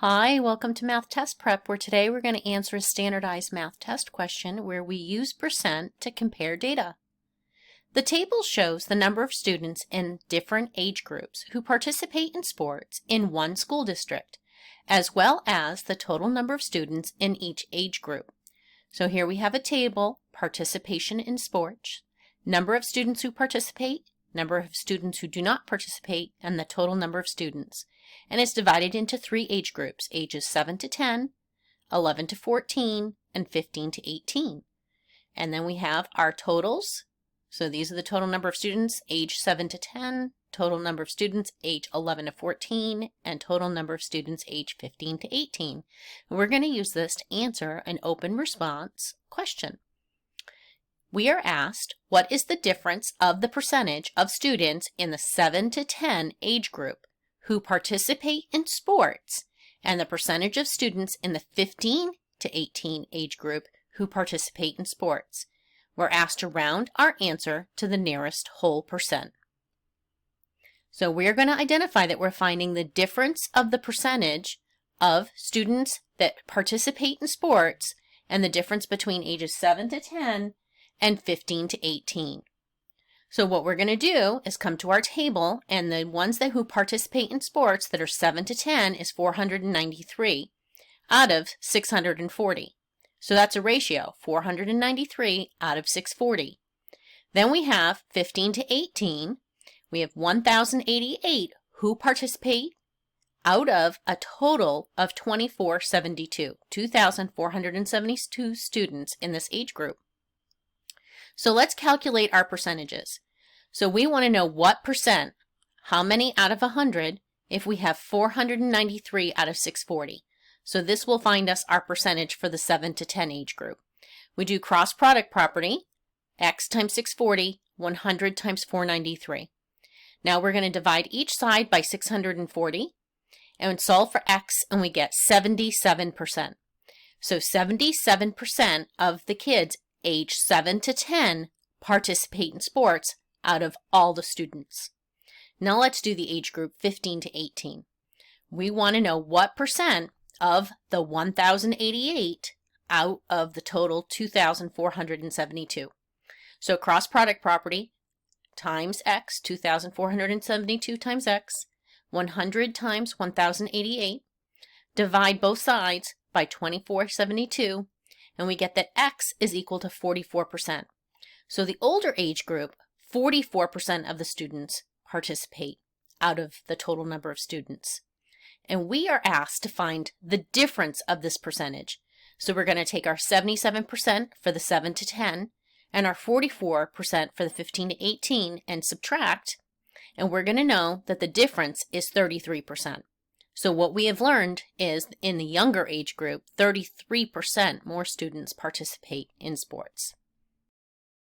Hi, welcome to Math Test Prep, where today we're going to answer a standardized math test question where we use percent to compare data. The table shows the number of students in different age groups who participate in sports in one school district, as well as the total number of students in each age group. So here we have a table, participation in sports, number of students who participate, number of students who do not participate, and the total number of students. And it's divided into three age groups, ages 7 to 10, 11 to 14, and 15 to 18. And then we have our totals. So these are the total number of students, age 7 to 10, total number of students, age 11 to 14, and total number of students, age 15 to 18. And we're going to use this to answer an open response question. We are asked, what is the difference of the percentage of students in the 7 to 10 age group who participate in sports and the percentage of students in the 15 to 18 age group who participate in sports? We're asked to round our answer to the nearest whole percent. So we're going to identify that we're finding the difference of the percentage of students that participate in sports and the difference between ages 7 to 10 and 15 to 18. So what we're going to do is come to our table, and the ones who participate in sports that are 7 to 10 is 493 out of 640. So that's a ratio, 493 out of 640. Then we have 15 to 18. We have 1,088 who participate out of a total of 2,472, 2,472 students in this age group. So let's calculate our percentages. So we want to know what percent, how many out of 100, if we have 493 out of 640. So this will find us our percentage for the 7 to 10 age group. We do cross product property, x times 640, 100 times 493. Now we're going to divide each side by 640 and solve for x, and we get 77%. So 77% of the kids age 7 to 10 participate in sports out of all the students. Now let's do the age group 15 to 18. We want to know what percent of the 1,088 out of the total 2,472. So cross product property times x, 2,472 times x, 100 times 1,088. Divide both sides by 2,472. And we get that x is equal to 44%. So the older age group, 44% of the students participate out of the total number of students. And we are asked to find the difference of this percentage. So we're going to take our 77% for the 7 to 10 and our 44% for the 15 to 18 and subtract, and we're going to know that the difference is 33%. So what we have learned is in the younger age group, 33% more students participate in sports.